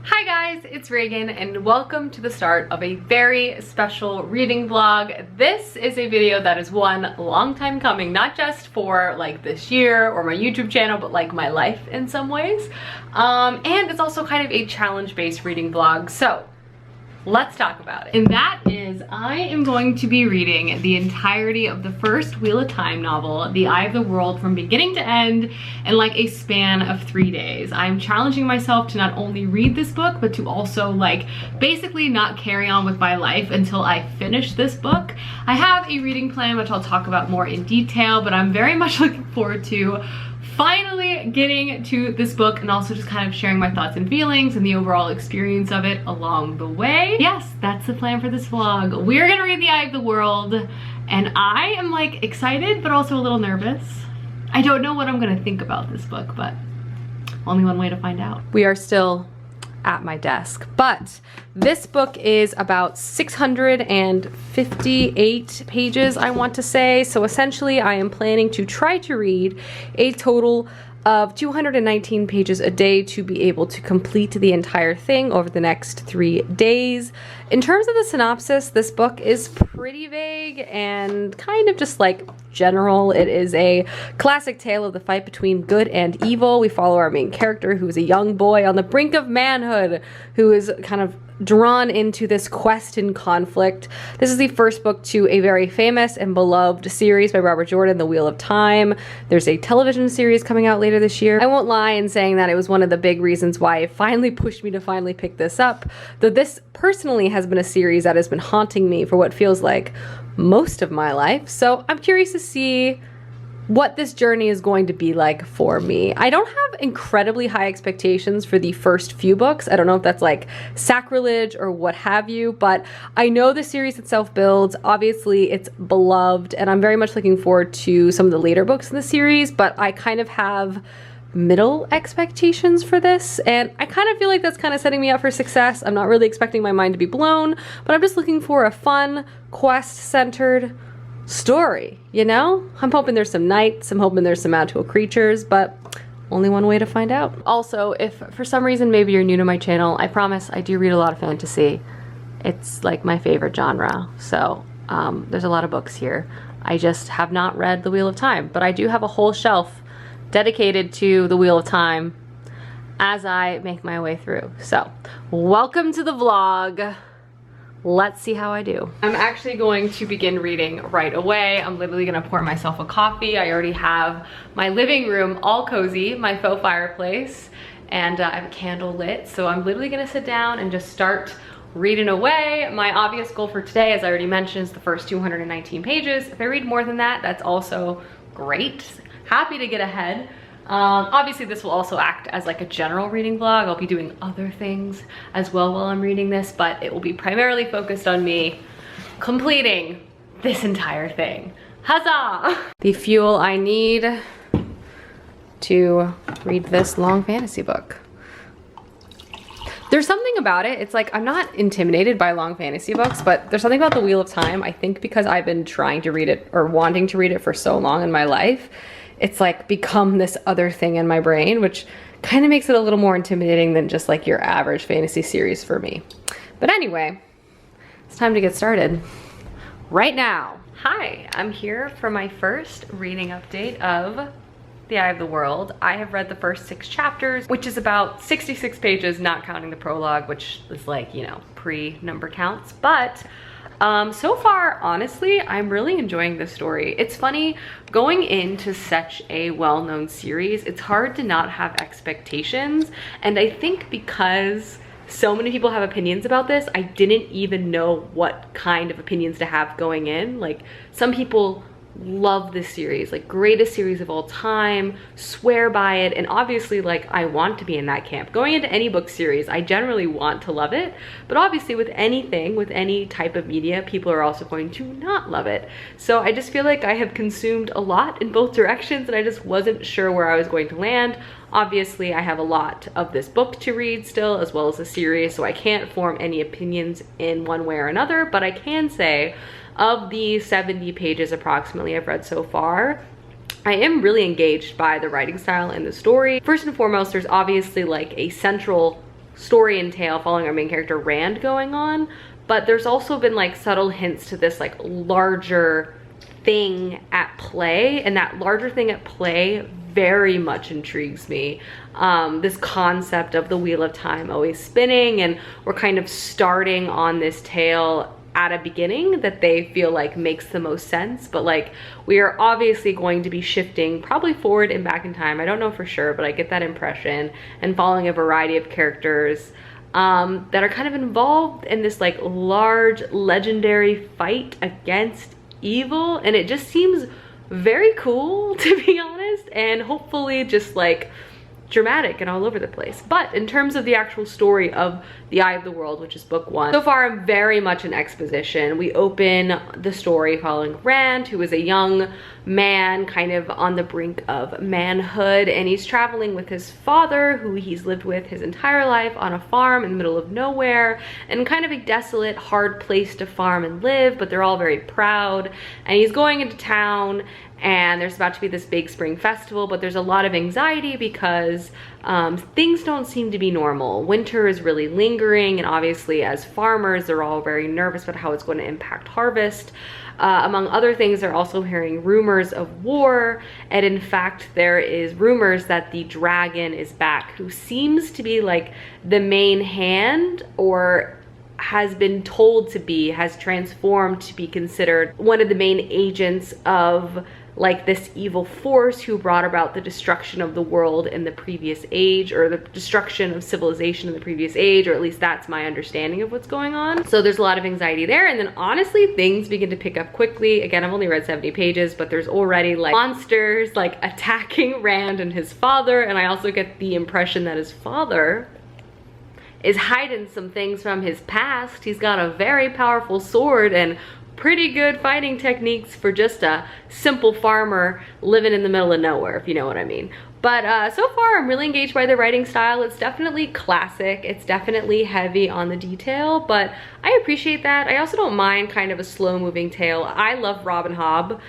Hi guys, it's Reagan and welcome to the start of a very special reading vlog. This is a video that is one long time coming, not just for like this year or my YouTube channel, but like my life in some ways. And it's also kind of a challenge-based reading vlog. So let's talk about it. And that is, I am going to be reading the entirety of the first Wheel of Time novel, The Eye of the World, from beginning to end in like a span of 3 days. I'm challenging myself to not only read this book, but to also like basically not carry on with my life until I finish this book. I have a reading plan, which I'll talk about more in detail, but I'm very much looking forward to finally getting to this book and also just kind of sharing my thoughts and feelings and the overall experience of it along the way. Yes, that's the plan for this vlog. We're gonna read The Eye of the World and I am like excited but also a little nervous. I don't know what I'm gonna think about this book, but only one way to find out. We are still at my desk, but this book is about 658 pages, I want to say. So essentially I am planning to try to read a total of 219 pages a day to be able to complete the entire thing over the next 3 days. In terms of the synopsis, this book is pretty vague and kind of just like general. It is a classic tale of the fight between good and evil. We follow our main character, who is a young boy on the brink of manhood, who is kind of drawn into this quest and conflict. This is the first book to a very famous and beloved series by Robert Jordan, The Wheel of Time. There's a television series coming out later this year. I won't lie in saying that it was one of the big reasons why it finally pushed me to finally pick this up, though this personally has been a series that has been haunting me for what feels like most of my life. So I'm curious to see what this journey is going to be like for me. I don't have incredibly high expectations for the first few books. I don't know if that's like sacrilege or what have you, but I know the series itself builds. Obviously it's beloved and I'm very much looking forward to some of the later books in the series, but I kind of have middle expectations for this and I kind of feel like that's kind of setting me up for success. I'm not really expecting my mind to be blown, but I'm just looking for a fun, quest-centered story, you know? I'm hoping there's some knights, I'm hoping there's some magical creatures, but only one way to find out. Also, if for some reason maybe you're new to my channel, I promise I do read a lot of fantasy. It's like my favorite genre, so there's a lot of books here. I just have not read The Wheel of Time, but I do have a whole shelf dedicated to The Wheel of Time as I make my way through. So, welcome to the vlog. Let's see how I do. I'm actually going to begin reading right away. I'm literally gonna pour myself a coffee. I already have my living room all cozy, my faux fireplace, and I have a candle lit. So I'm literally gonna sit down and just start reading away. My obvious goal for today, as I already mentioned, is the first 219 pages. If I read more than that, that's also great. Happy to get ahead. Obviously this will also act as like a general reading vlog. I'll be doing other things as well while I'm reading this, but it will be primarily focused on me completing this entire thing. Huzzah! The fuel I need to read this long fantasy book. There's something about it, it's like I'm not intimidated by long fantasy books, but there's something about The Wheel of Time, I think because I've been trying to read it or wanting to read it for so long in my life, it's like become this other thing in my brain, which kind of makes it a little more intimidating than just like your average fantasy series for me. But anyway, it's time to get started right now. Hi, I'm here for my first reading update of The Eye of the World. I have read the first 6 chapters, which is about 66 pages, not counting the prologue, which is like, you know, pre-number counts. But so far, honestly, I'm really enjoying this story. It's funny, going into such a well-known series, it's hard to not have expectations. And I think because so many people have opinions about this, I didn't even know what kind of opinions to have going in. Like, some people love this series, like greatest series of all time, swear by it, and obviously like I want to be in that camp. Going into any book series, I generally want to love it, but obviously with anything, with any type of media, people are also going to not love it. So I just feel like I have consumed a lot in both directions and I just wasn't sure where I was going to land. Obviously I have a lot of this book to read still, as well as the series, so I can't form any opinions in one way or another, but I can say of the 70 pages approximately I've read so far, I am really engaged by the writing style and the story. First and foremost, there's obviously like a central story and tale following our main character Rand going on, but there's also been like subtle hints to this like larger thing at play, and that larger thing at play very much intrigues me. This concept of the wheel of time always spinning, and we're kind of starting on this tale at a beginning that they feel like makes the most sense, but like we are obviously going to be shifting probably forward and back in time. I don't know for sure, but I get that impression, and following a variety of characters that are kind of involved in this like large legendary fight against evil, and it just seems very cool, to be honest, and hopefully just like dramatic and all over the place. But in terms of the actual story of The Eye of the World, which is book 1, so far I'm very much an exposition. We open the story following Rand, who is a young man kind of on the brink of manhood, and he's traveling with his father, who he's lived with his entire life, on a farm in the middle of nowhere, and kind of a desolate, hard place to farm and live, but they're all very proud. And he's going into town, and there's about to be this big spring festival, but there's a lot of anxiety because things don't seem to be normal. Winter is really lingering, and obviously as farmers, they're all very nervous about how it's going to impact harvest. Among other things, they're also hearing rumors of war, and in fact, there is rumors that the dragon is back, who seems to be like the main hand, or has been told to be, has transformed to be considered one of the main agents of like this evil force who brought about the destruction of the world in the previous age, or the destruction of civilization in the previous age, or at least that's my understanding of what's going on. So there's a lot of anxiety there, and then honestly things begin to pick up quickly. Again, I've only read 70 pages, but there's already like monsters like attacking Rand and his father, and I also get the impression that his father is hiding some things from his past. He's got a very powerful sword and pretty good fighting techniques for just a simple farmer living in the middle of nowhere, if you know what I mean. But so far I'm really engaged by the writing style. It's definitely classic, it's definitely heavy on the detail, but I appreciate that. I also don't mind kind of a slow moving tale. I love Robin Hobb.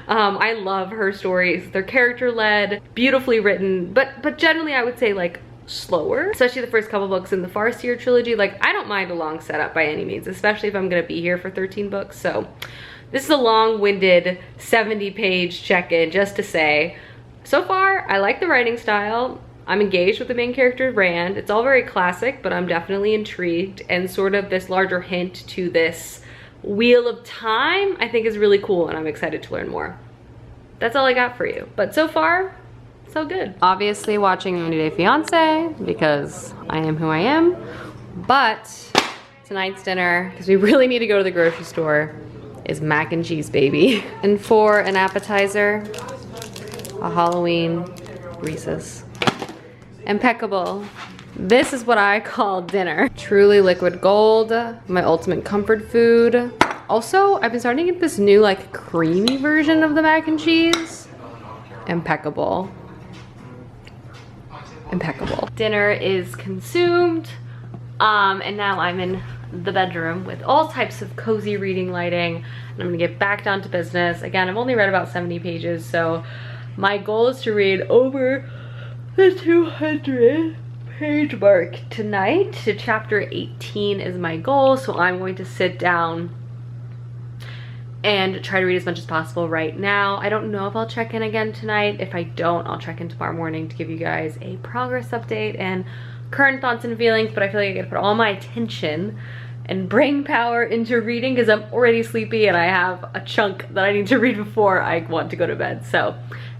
I love her stories. They're character led, beautifully written, but generally I would say like slower, especially the first couple books in the Farseer trilogy. Like, I don't mind a long setup by any means, especially if I'm gonna be here for 13 books. So this is a long-winded 70-page check-in just to say, so far I like the writing style. I'm engaged with the main character Rand. It's all very classic, but I'm definitely intrigued, and sort of this larger hint to this wheel of time I think is really cool, and I'm excited to learn more. That's all I got for you, but so far so good. Obviously watching 90 Day Fiance because I am who I am, but tonight's dinner, because we really need to go to the grocery store, is mac and cheese, baby. And for an appetizer, a Halloween Reese's. Impeccable. This is what I call dinner. Truly liquid gold, my ultimate comfort food. Also, I've been starting to get this new like creamy version of the mac and cheese. Impeccable. Impeccable. Dinner is consumed, and now I'm in the bedroom with all types of cozy reading lighting, and I'm gonna get back down to business. Again, I've only read about 70 pages, so my goal is to read over the 200 page mark tonight. To chapter 18 is my goal, so I'm going to sit down and try to read as much as possible right now. I don't know if I'll check in again tonight. If I don't, I'll check in tomorrow morning to give you guys a progress update and current thoughts and feelings, but I feel like I gotta put all my attention and brain power into reading because I'm already sleepy and I have a chunk that I need to read before I want to go to bed. So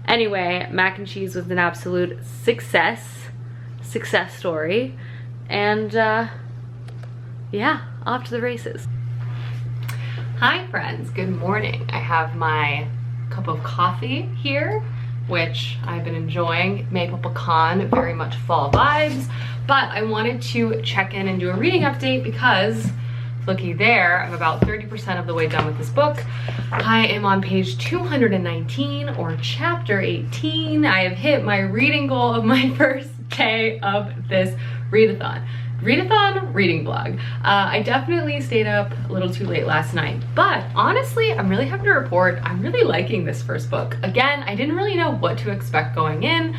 anyway, mac and cheese was an absolute success story, and yeah, off to the races. Hi friends, good morning. I have my cup of coffee here, which I've been enjoying. Maple pecan, very much fall vibes, but I wanted to check in and do a reading update because looky there, I'm about 30% of the way done with this book. I am on page 219, or chapter 18. I have hit my reading goal of my first day of this readathon reading blog. I definitely stayed up a little too late last night, but honestly, I'm really happy to report I'm really liking this first book. Again, I didn't really know what to expect going in,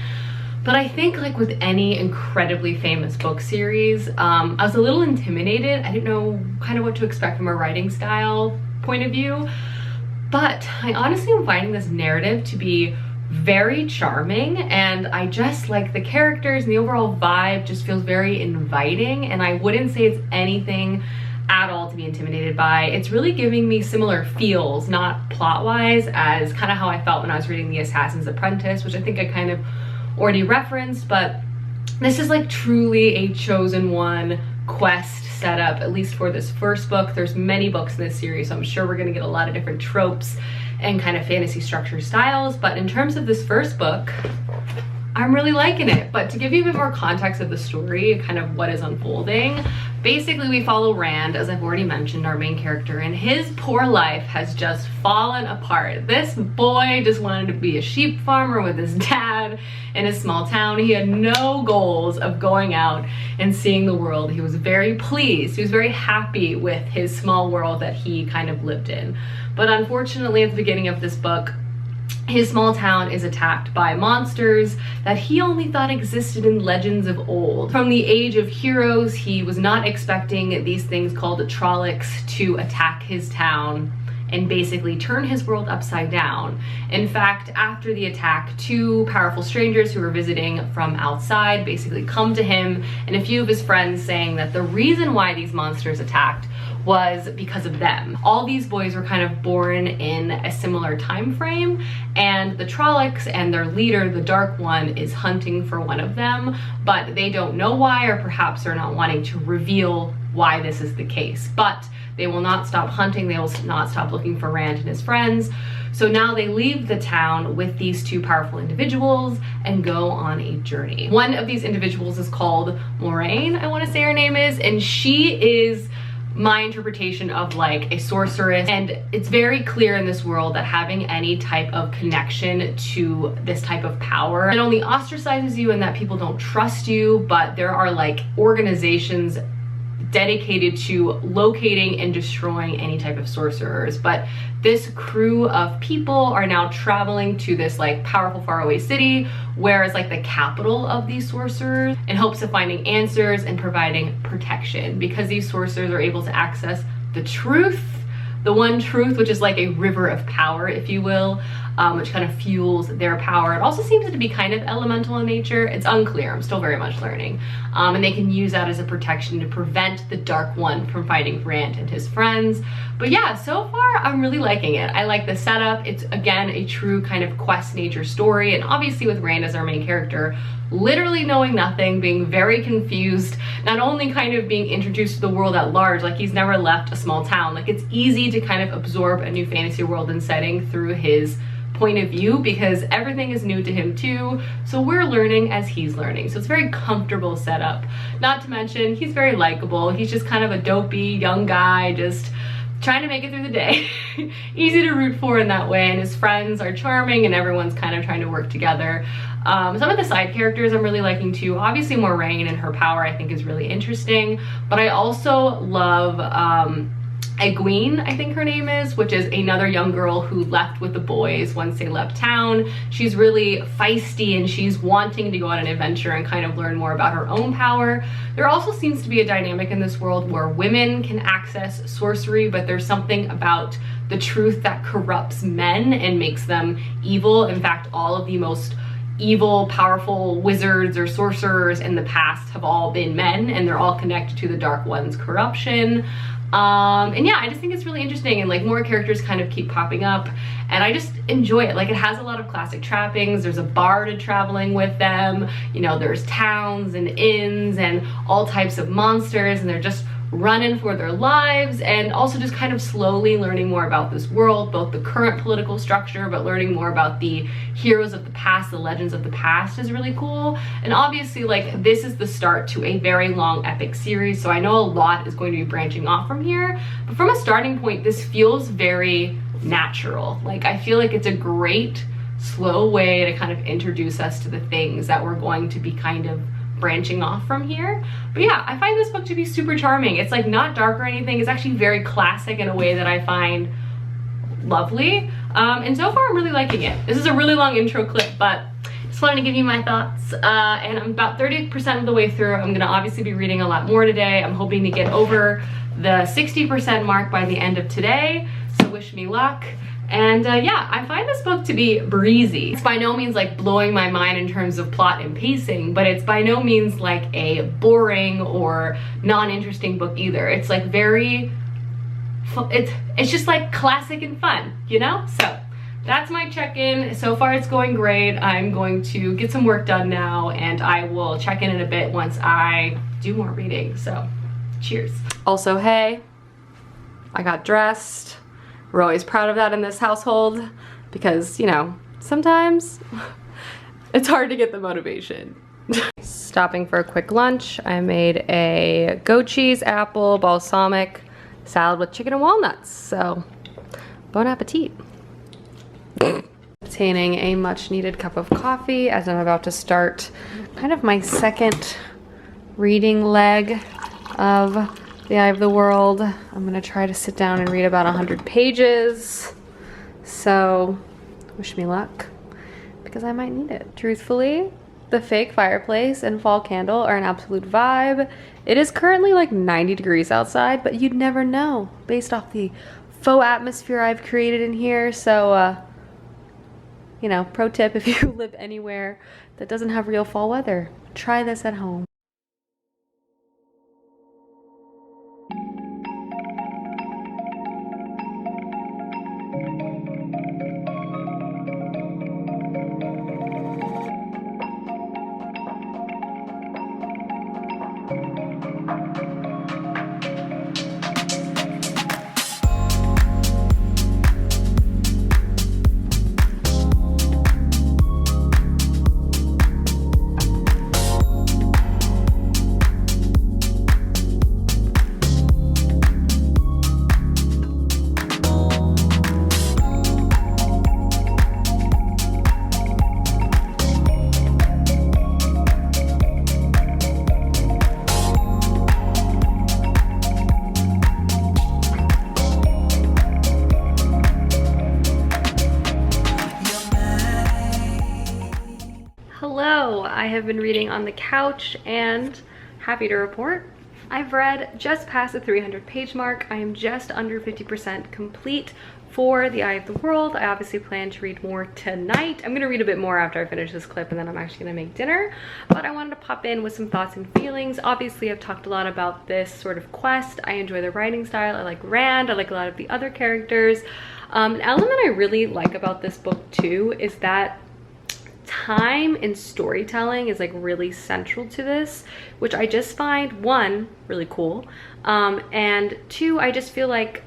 But I think like with any incredibly famous book series, I was a little intimidated. I didn't know kind of what to expect from a writing style point of view. But I honestly am finding this narrative to be very charming, and I just like the characters, and the overall vibe just feels very inviting, and I wouldn't say it's anything at all to be intimidated by. It's really giving me similar feels, not plot-wise, as kind of how I felt when I was reading The Assassin's Apprentice, which I think I kind of already referenced, but this is like truly a chosen one quest setup, at least for this first book. There's many books in this series, so I'm sure we're gonna get a lot of different tropes and kind of fantasy structure styles, but in terms of this first book, I'm really liking it. But to give you a bit more context of the story, kind of what is unfolding, basically we follow Rand, as I've already mentioned, our main character, and his poor life has just fallen apart. This boy just wanted to be a sheep farmer with his dad in a small town. He had no goals of going out and seeing the world. He was very pleased. He was very happy with his small world that he kind of lived in. But unfortunately, at the beginning of this book, his small town is attacked by monsters that he only thought existed in legends of old. From the age of heroes, he was not expecting these things called Trollocs to attack his town and basically turn his world upside down. In fact, after the attack, two powerful strangers who were visiting from outside basically come to him and a few of his friends, saying that the reason why these monsters attacked was because of them. All these boys were kind of born in a similar time frame, and the Trollocs and their leader, the Dark One, is hunting for one of them, but they don't know why, or perhaps they're not wanting to reveal why this is the case. But they will not stop hunting, they will not stop looking for Rand and his friends. So now they leave the town with these two powerful individuals and go on a journey. One of these individuals is called Moraine, I want to say her name is, and she is my interpretation of like a sorceress, and it's very clear in this world that having any type of connection to this type of power not only ostracizes you and that people don't trust you, but there are like organizations dedicated to locating and destroying any type of sorcerers. But this crew of people are now traveling to this like powerful faraway city where it's like the capital of these sorcerers, in hopes of finding answers and providing protection, because these sorcerers are able to access the truth, the one truth, which is like a river of power, if you will, which kind of fuels their power. It also seems to be kind of elemental in nature. It's unclear, I'm still very much learning. And they can use that as a protection to prevent the Dark One from fighting Rand and his friends. But yeah, so far I'm really liking it. I like the setup. It's again a true kind of quest nature story, and obviously with Rand as our main character, literally knowing nothing, being very confused, not only kind of being introduced to the world at large, like he's never left a small town. Like it's easy to kind of absorb a new fantasy world and setting through his point of view, because everything is new to him too, so we're learning as he's learning. So it's a very comfortable setup. Not to mention, he's very likable. He's just kind of a dopey young guy, just trying to make it through the day. Easy to root for in that way, and his friends are charming and everyone's kind of trying to work together. Some of the side characters I'm really liking too. Obviously Moraine and her power I think is really interesting, but I also love Egwene, I think her name is, which is another young girl who left with the boys once they left town. She's really feisty and she's wanting to go on an adventure and kind of learn more about her own power. There also seems to be a dynamic in this world where women can access sorcery, but there's something about the truth that corrupts men and makes them evil. In fact, all of the most evil, powerful wizards or sorcerers in the past have all been men, and they're all connected to the Dark One's corruption. And yeah, I just think it's really interesting, and like more characters kind of keep popping up, and I just enjoy it. Like it has a lot of classic trappings. There's a bard traveling with them, you know, there's towns and inns and all types of monsters, and they're just running for their lives, and also just kind of slowly learning more about this world, both the current political structure, but learning more about the heroes of the past, the legends of the past is really cool. And obviously like this is the start to a very long epic series, so I know a lot is going to be branching off from here, but from a starting point this feels very natural. Like I feel like it's a great slow way to kind of introduce us to the things that we're going to be kind of branching off from here. But yeah, I find this book to be super charming. It's like not dark or anything. It's actually very classic in a way that I find lovely. And so far I'm really liking it. This is a really long intro clip, but just wanted to give you my thoughts, and I'm about 30% of the way through. I'm gonna obviously be reading a lot more today. I'm hoping to get over the 60% mark by the end of today, so wish me luck. And yeah, I find this book to be breezy. It's by no means like blowing my mind in terms of plot and pacing, but it's by no means like a boring or non-interesting book either. It's like very, it's just like classic and fun, you know? So that's my check-in. So far it's going great. I'm going to get some work done now, and I will check in a bit once I do more reading. So cheers. Also, hey, I got dressed. We're always proud of that in this household because, you know, sometimes it's hard to get the motivation. Stopping for a quick lunch. I made a goat cheese, apple, balsamic salad with chicken and walnuts. So, bon appetit. Obtaining a much needed cup of coffee as I'm about to start kind of my second reading leg of The Eye of the World. I'm gonna try to sit down and read about 100 pages. So, wish me luck, because I might need it. Truthfully, the fake fireplace and fall candle are an absolute vibe. It is currently like 90 degrees outside, but you'd never know based off the faux atmosphere I've created in here. So, you know, pro tip, if you live anywhere that doesn't have real fall weather, try this at home. Hello, I have been reading on the couch and happy to report I've read just past the 300 page mark. I am just under 50% complete for The Eye of the World. I obviously plan to read more tonight. I'm gonna read a bit more after I finish this clip, and then I'm actually gonna make dinner. But I wanted to pop in with some thoughts and feelings. Obviously, I've talked a lot about this sort of quest. I enjoy the writing style. I like Rand. I like a lot of the other characters. An element I really like about this book too is that time and storytelling is like really central to this, which I just find, one, really cool, and two, I just feel like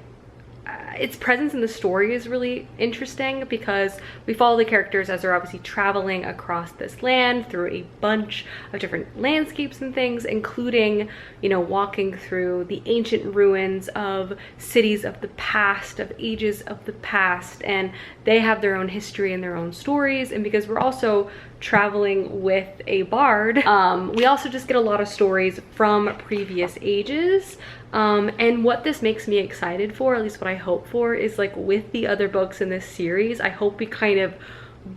its presence in the story is really interesting because we follow the characters as they're obviously traveling across this land through a bunch of different landscapes and things, including, you know, walking through the ancient ruins of cities of the past, of ages of the past, and they have their own history and their own stories. And because we're also traveling with a bard, we also just get a lot of stories from previous ages. And what this makes me excited for, at least what I hope for, is like with the other books in this series, I hope we kind of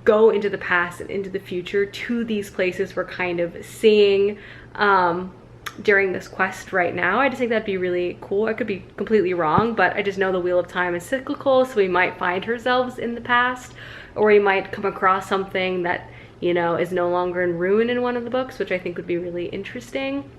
go into the past and into the future to these places we're kind of seeing during this quest right now. I just think that'd be really cool. I could be completely wrong, but I just know the Wheel of Time is cyclical, so we might find ourselves in the past, or we might come across something that, you know, is no longer in ruin in one of the books, which I think would be really interesting.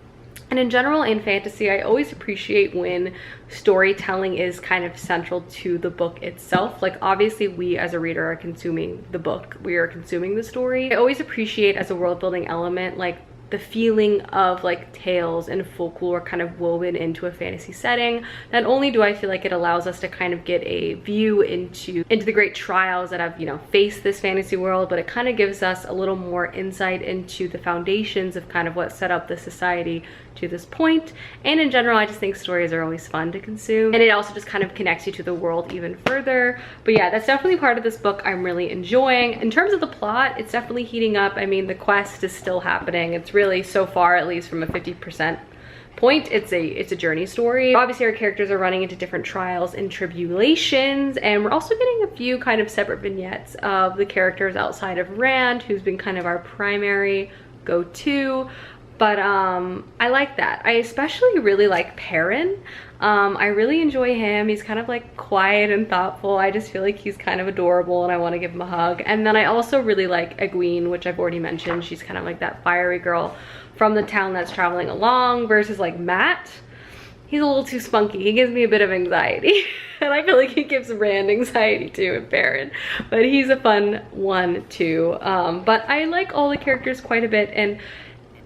And in general, in fantasy, I always appreciate when storytelling is kind of central to the book itself. Like, obviously, we as a reader are consuming the book. We are consuming the story. I always appreciate, as a world-building element, like the feeling of like tales and folklore kind of woven into a fantasy setting. Not only do I feel like it allows us to kind of get a view into the great trials that have, you know, faced this fantasy world, but it kind of gives us a little more insight into the foundations of kind of what set up the society to this point. And in general, I just think stories are always fun to consume, and it also just kind of connects you to the world even further. But yeah, that's definitely part of this book I'm really enjoying. In terms of the plot, it's definitely heating up. I mean, the quest is still happening. It's really, so far, at least from a 50% point. It's a journey story. Obviously our characters are running into different trials and tribulations, and we're also getting a few kind of separate vignettes of the characters outside of Rand, who's been kind of our primary go-to. But I like that. I especially really like Perrin. I really enjoy him. He's kind of like quiet and thoughtful. I just feel like he's kind of adorable and I want to give him a hug. And then I also really like Egwene, which I've already mentioned. She's kind of like that fiery girl from the town that's traveling along, versus like Matt. He's a little too spunky. He gives me a bit of anxiety. And I feel like he gives Rand anxiety too, and Perrin. But he's a fun one too. But I like all the characters quite a bit, and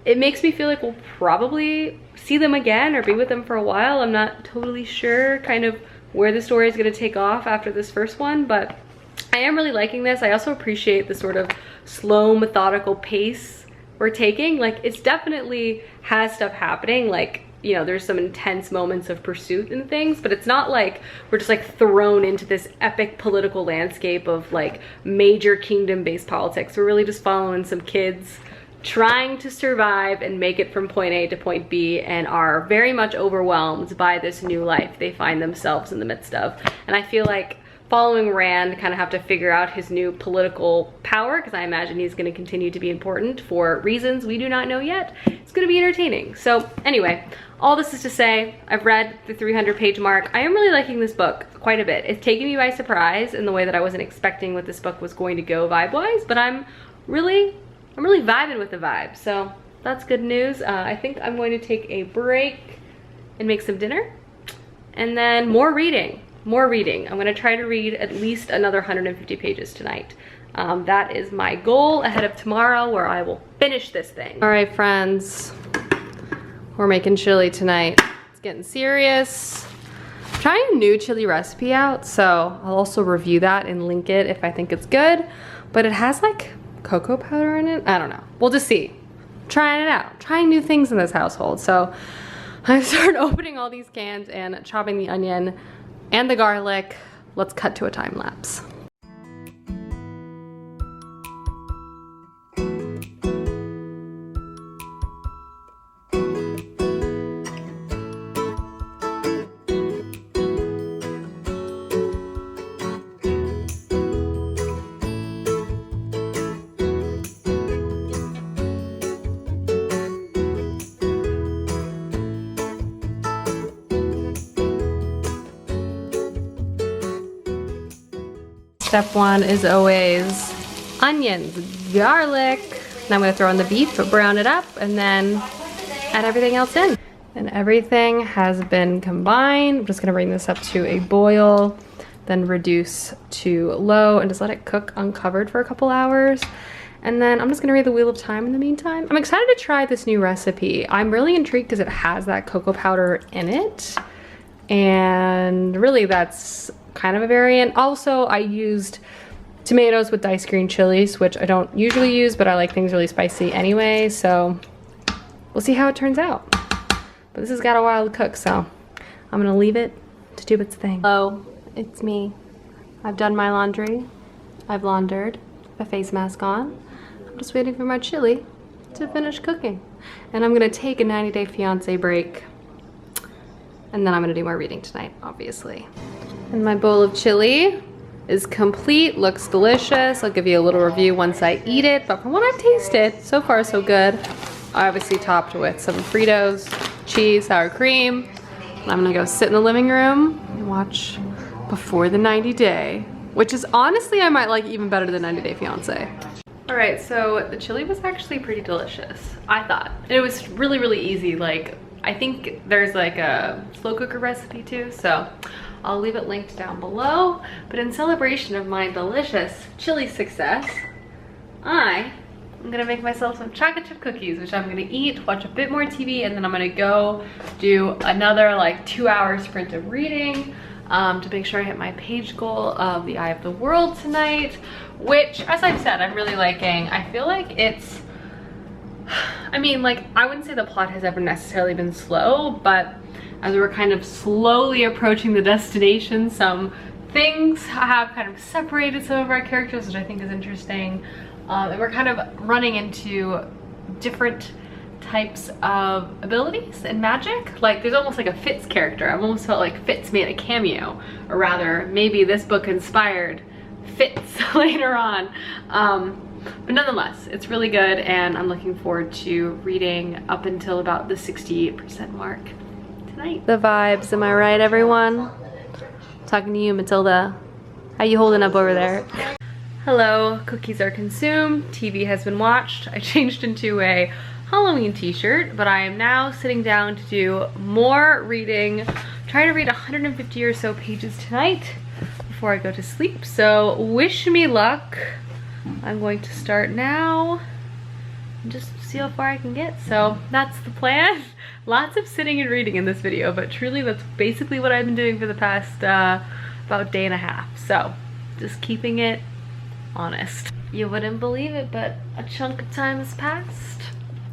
it makes me feel like we'll probably see them again or be with them for a while. I'm not totally sure kind of where the story is going to take off after this first one, but I am really liking this. I also appreciate the sort of slow, methodical pace we're taking. Like, it's definitely has stuff happening, like, you know, there's some intense moments of pursuit and things, but it's not like we're just like thrown into this epic political landscape of like major kingdom-based politics. We're really just following some kids trying to survive and make it from point A to point B, and are very much overwhelmed by this new life they find themselves in the midst of. And I feel like following Rand kind of have to figure out his new political power, because I imagine he's going to continue to be important for reasons we do not know yet. It's going to be entertaining. So anyway, all this is to say, I've read the 300-page mark. I am really liking this book quite a bit. It's taken me by surprise in the way that I wasn't expecting what this book was going to go vibe-wise, but I'm really vibing with the vibe, so that's good news. I think I'm going to take a break and make some dinner, and then more reading. I'm gonna try to read at least another 150 pages tonight. That is my goal ahead of tomorrow, where I will finish this thing. All right, friends, we're making chili tonight. It's getting serious. I'm trying a new chili recipe out, so I'll also review that and link it if I think it's good, but it has like cocoa powder in it. I don't know, we'll just see. Trying it out, trying new things in this household. So I started opening all these cans and chopping the onion and the garlic. Let's cut to a time lapse. Step one is always onions, garlic. Now I'm gonna throw in the beef, brown it up, and then add everything else in. And everything has been combined. I'm just gonna bring this up to a boil, then reduce to low and just let it cook uncovered for a couple hours. And then I'm just gonna read the Wheel of Time in the meantime. I'm excited to try this new recipe. I'm really intrigued because it has that cocoa powder in it. And really that's kind of a variant. Also, I used tomatoes with diced green chilies, which I don't usually use, but I like things really spicy anyway, so we'll see how it turns out. But this has got a while to cook, so I'm gonna leave it to do its thing. Hello, it's me. I've done my laundry. I've laundered, a face mask on. I'm just waiting for my chili to finish cooking. And I'm gonna take a 90-day fiance break, and then I'm gonna do more reading tonight, obviously. And my bowl of chili is complete, looks delicious. I'll give you a little review once I eat it, but from what I've tasted, so far so good. I obviously topped with some Fritos, cheese, sour cream. And I'm gonna go sit in the living room and watch Before the 90 Day, which is honestly, I might like even better than 90 Day Fiance. All right, so the chili was actually pretty delicious, I thought. And it was really, really easy. Like, I think there's like a slow cooker recipe too, so I'll leave it linked down below. But in celebration of my delicious chili success, I'm gonna make myself some chocolate chip cookies, which I'm gonna eat, watch a bit more TV, and then I'm gonna go do another like 2-hour sprint of reading to make sure I hit my page goal of The Eye of the World tonight, which, as I've said, I'm really liking. I feel like it's, I mean, like, I wouldn't say the plot has ever necessarily been slow, but as we're kind of slowly approaching the destination, some things have kind of separated some of our characters, which I think is interesting. And we're kind of running into different types of abilities and magic. Like there's almost like a Fitz character. I've almost felt like Fitz made a cameo, or rather maybe this book inspired Fitz later on. But nonetheless, it's really good, and I'm looking forward to reading up until about the 68% mark tonight. The vibes, am I right, everyone? Talking to you, Matilda. How you holding up over there? Hello, cookies are consumed, TV has been watched. I changed into a Halloween t-shirt, but I am now sitting down to do more reading. Try to read 150 or so pages tonight before I go to sleep, so wish me luck. I'm going to start now and just see how far I can get. So that's the plan. Lots of sitting and reading in this video, but truly that's basically what I've been doing for the past about day and a half. So just keeping it honest. You wouldn't believe it, but a chunk of time has passed,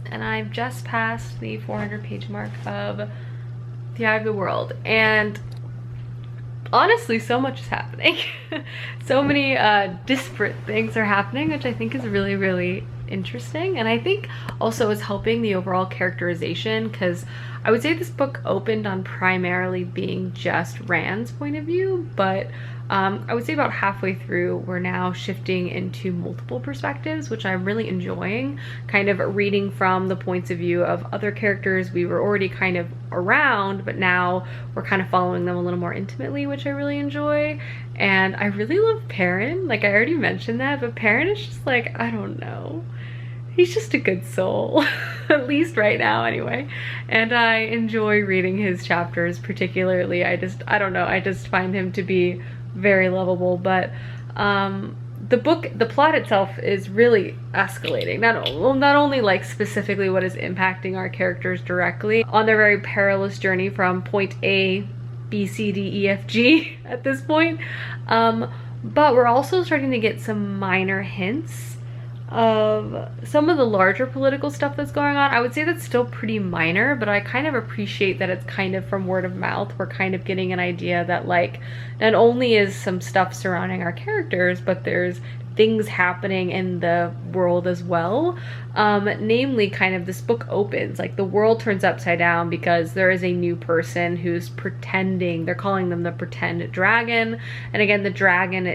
and I've just passed the 400 page mark of The Eye of the World, and honestly, so much is happening. So many disparate things are happening, which I think is really, really interesting. And I think also is helping the overall characterization, because I would say this book opened on primarily being just Rand's point of view, but I would say about halfway through we're now shifting into multiple perspectives, which I'm really enjoying, kind of reading from the points of view of other characters we were already kind of around, but now we're kind of following them a little more intimately, which I really enjoy. And I really love Perrin. Like I already mentioned that, but Perrin is just like, I don't know, he's just a good soul. At least right now anyway, and I enjoy reading his chapters particularly. I don't know, I just find him to be very lovable. But the plot itself is really escalating, not only like specifically what is impacting our characters directly on their very perilous journey from point A, B, C, D, E, F, G at this point, but we're also starting to get some minor hints of some of the larger political stuff that's going on. I would say that's still pretty minor, but I kind of appreciate that it's kind of from word of mouth. We're kind of getting an idea that like not only is some stuff surrounding our characters, but there's things happening in the world as well. Namely, kind of this book opens, like the world turns upside down because there is a new person who's pretending, they're calling them the pretend dragon. And again, the dragon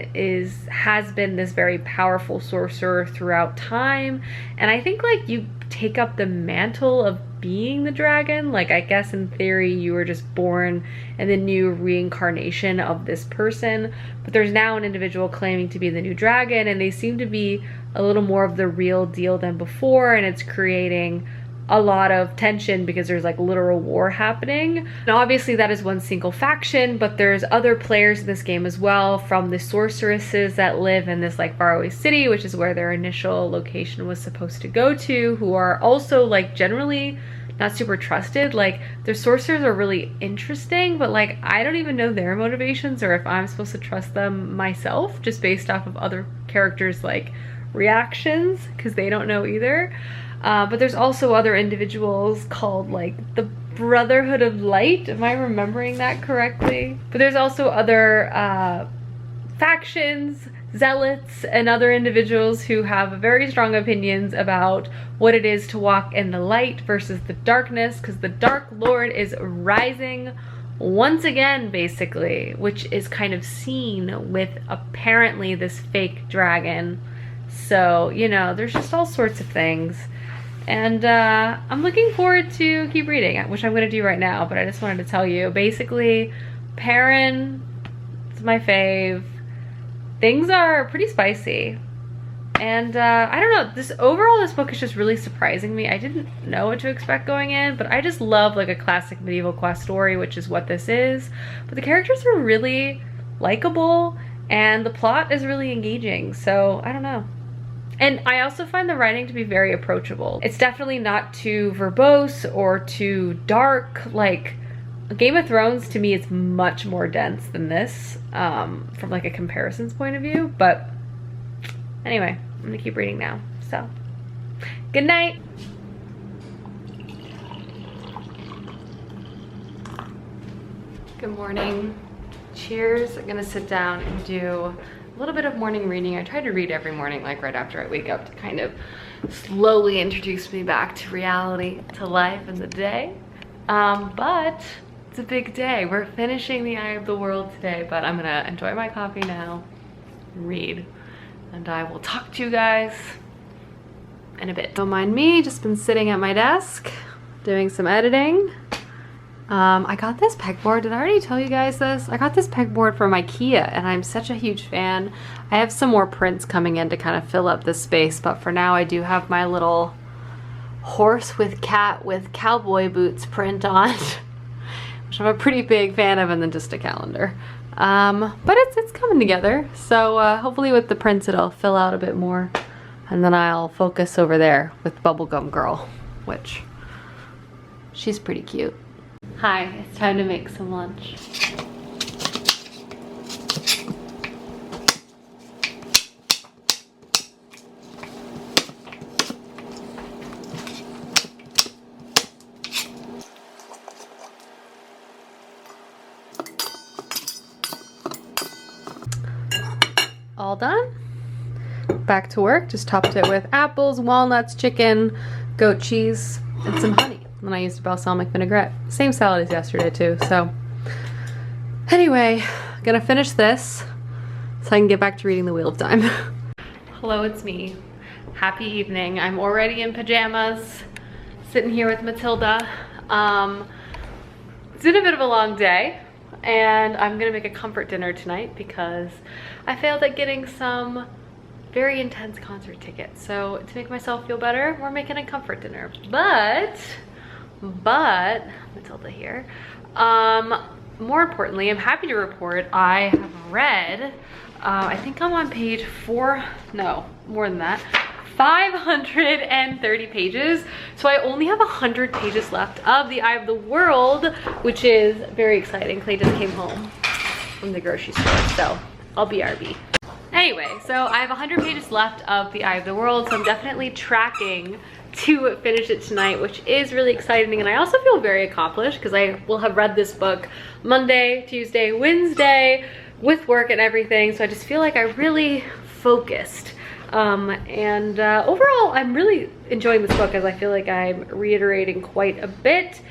has been this very powerful sorcerer throughout time. And I think like you take up the mantle of being the dragon. Like I guess in theory you were just born in the new reincarnation of this person, but there's now an individual claiming to be the new dragon, and they seem to be a little more of the real deal than before, and it's creating a lot of tension because there's like literal war happening. And obviously that is one single faction, but there's other players in this game as well, from the sorceresses that live in this like faraway city, which is where their initial location was supposed to go to, who are also like generally not super trusted. Like their sorcerers are really interesting, but like I don't even know their motivations or if I'm supposed to trust them myself, just based off of other characters like reactions, because they don't know either. But there's also other individuals called like the Brotherhood of Light. Am I remembering that correctly? But there's also other factions, zealots, and other individuals who have very strong opinions about what it is to walk in the light versus the darkness, because the Dark Lord is rising once again, basically, which is kind of seen with apparently this fake dragon. So, you know, there's just all sorts of things. And I'm looking forward to keep reading, which I'm going to do right now, but I just wanted to tell you, basically, Perrin is my fave. Things are pretty spicy. And I don't know, this book is just really surprising me. I didn't know what to expect going in, but I just love like a classic medieval quest story, which is what this is. But the characters are really likable, and the plot is really engaging, so I don't know. And I also find the writing to be very approachable. It's definitely not too verbose or too dark. Like Game of Thrones to me is much more dense than this, from like a comparisons point of view. But anyway, I'm gonna keep reading now. So good night. Good morning. Cheers. I'm gonna sit down and do a little bit of morning reading. I try to read every morning, like right after I wake up, to kind of slowly introduced me back to reality, to life and the day. But it's a big day. We're finishing The Eye of the World today, but I'm gonna enjoy my coffee now, read, and I will talk to you guys in a bit. Don't mind me, just been sitting at my desk doing some editing. I got this pegboard. Did I already tell you guys this? I got this pegboard from IKEA and I'm such a huge fan. I have some more prints coming in to kind of fill up this space, but for now I do have my little horse with cat with cowboy boots print on, which I'm a pretty big fan of, and then just a calendar. But it's coming together. So hopefully with the prints it'll fill out a bit more, and then I'll focus over there with Bubblegum Girl, which she's pretty cute. Hi, it's time to make some lunch. All done. Back to work. Just topped it with apples, walnuts, chicken, goat cheese, and some honey. And I used a balsamic vinaigrette. Same salad as yesterday too. So anyway, gonna finish this so I can get back to reading The Wheel of Time. Hello, it's me. Happy evening. I'm already in pajamas, sitting here with Matilda. It's been a bit of a long day, and I'm gonna make a comfort dinner tonight because I failed at getting some very intense concert tickets. So to make myself feel better, we're making a comfort dinner. But Matilda here. More importantly, I'm happy to report I have read, I think I'm on page no, more than that, 530 pages. So I only have 100 pages left of The Eye of the World, which is very exciting. Clay just came home from the grocery store, so I'll BRB. Anyway, so I have 100 pages left of The Eye of the World, so I'm definitely tracking to finish it tonight, which is really exciting. And I also feel very accomplished because I will have read this book Monday, Tuesday, Wednesday with work and everything. So I just feel like I really focused. Overall, I'm really enjoying this book as I feel like I'm reiterating quite a bit.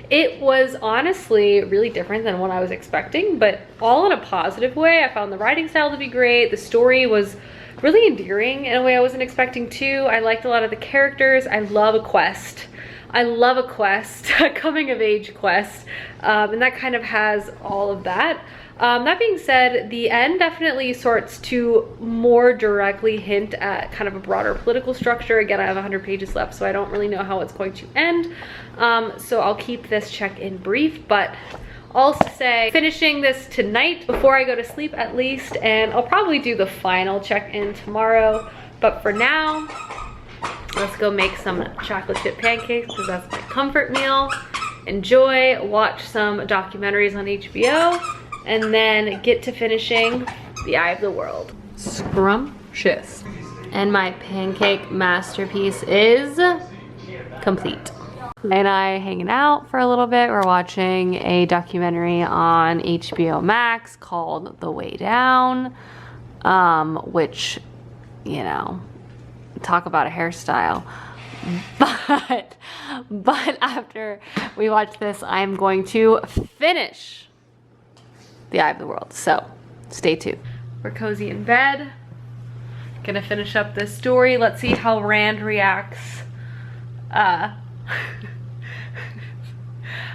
It was honestly really different than what I was expecting, but all in a positive way. I found the writing style to be great. The story was really endearing in a way I wasn't expecting to. I liked a lot of the characters. I love a quest. I love a quest, a coming of age quest, and that kind of has all of that. That being said, the end definitely starts to more directly hint at kind of a broader political structure. Again, I have 100 pages left, so I don't really know how it's going to end. So I'll keep this check-in brief, but also say finishing this tonight before I go to sleep at least, and I'll probably do the final check-in tomorrow. But for now, let's go make some chocolate chip pancakes because that's my comfort meal. Enjoy, watch some documentaries on HBO, and then get to finishing The Eye of the World. Scrumptious. And my pancake masterpiece is complete. And I hanging out for a little bit. We're watching a documentary on HBO Max called The Way Down, which, you know, talk about a hairstyle. But after we watch this, I'm going to finish The Eye of the World. So stay tuned. We're cozy in bed. Gonna finish up this story. Let's see how Rand reacts.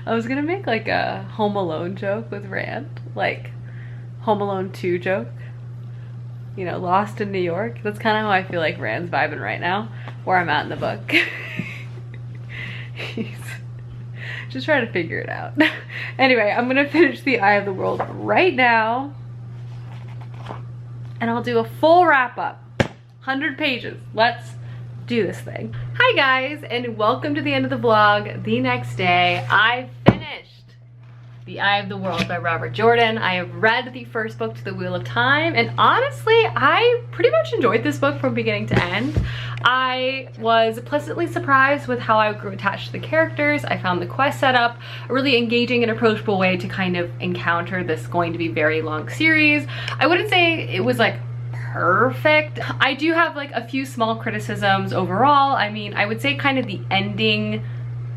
I was gonna make like a Home Alone joke with Rand, like Home Alone 2 joke. You know, Lost in New York. That's kind of how I feel like Rand's vibing right now, where I'm at in the book. He's just trying to figure it out. Anyway, I'm gonna finish The Eye of the World right now, and I'll do a full wrap up. 100 pages. Let's do this thing. Hi guys, and welcome to the end of the vlog. The next day, I finished The Eye of the World by Robert Jordan. I have read the first book to The Wheel of Time, and honestly, I pretty much enjoyed this book from beginning to end. I was pleasantly surprised with how I grew attached to the characters. I found the quest setup a really engaging and approachable way to kind of encounter this going to be very long series. I wouldn't say it was like perfect. I do have like a few small criticisms overall. I mean, I would say kind of the ending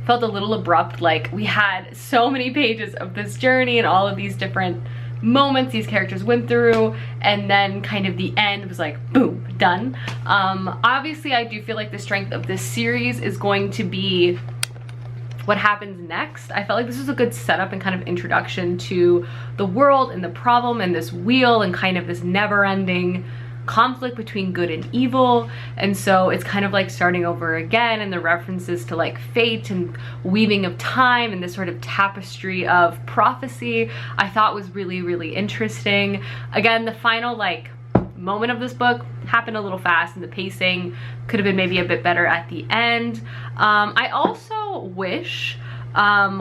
felt a little abrupt. Like, we had so many pages of this journey and all of these different moments these characters went through, and then kind of the end was like, boom, done. Obviously, I do feel like the strength of this series is going to be what happens next. I felt like this was a good setup and kind of introduction to the world and the problem and this wheel and kind of this never-ending conflict between good and evil. And so it's kind of like starting over again, and the references to like fate and weaving of time and this sort of tapestry of prophecy I thought was really, really interesting. Again, the final like moment of this book happened a little fast, and the pacing could have been maybe a bit better at the end. I also wish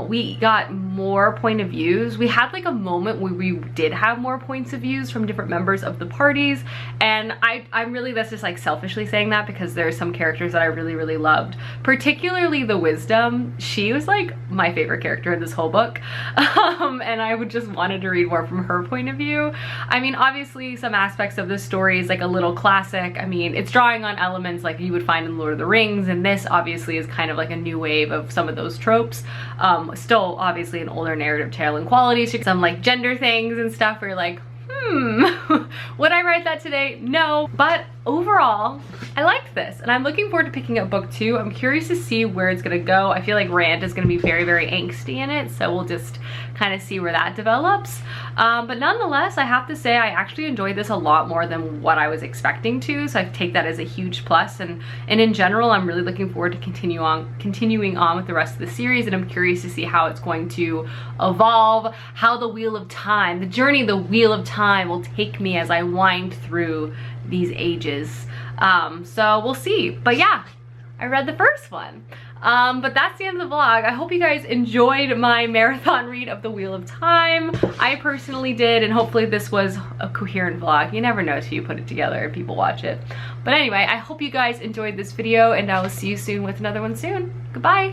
we got more point of views. We had like a moment where we did have more points of views from different members of the parties, and I'm really, that's just like selfishly saying that because there are some characters that I really, really loved, particularly the Wisdom. She was like my favorite character in this whole book, and I would just wanted to read more from her point of view. I mean, obviously some aspects of this story is like a little classic. I mean, it's drawing on elements like you would find in Lord of the Rings, and this obviously is kind of like a new wave of some of those tropes. Still obviously an older narrative tale in quality, so some like gender things and stuff where you're like, would I write that today? No. But overall, I liked this, and I'm looking forward to picking up book 2. I'm curious to see where it's gonna go. I feel like Rand is gonna be very, very angsty in it, so we'll just kind of see where that develops. But nonetheless, I have to say I actually enjoyed this a lot more than what I was expecting to, so I take that as a huge plus. And in general, I'm really looking forward to continuing on with the rest of the series, and I'm curious to see how it's going to evolve, how the Wheel of Time, the journey of the Wheel of Time will take me as I wind through these ages. So we'll see. But yeah, I read the first one. But that's the end of the vlog. I hope you guys enjoyed my marathon read of the Wheel of Time. I personally did, and hopefully this was a coherent vlog. You never know till you put it together and people watch it. But anyway, I hope you guys enjoyed this video, and I will see you soon with another one soon. Goodbye.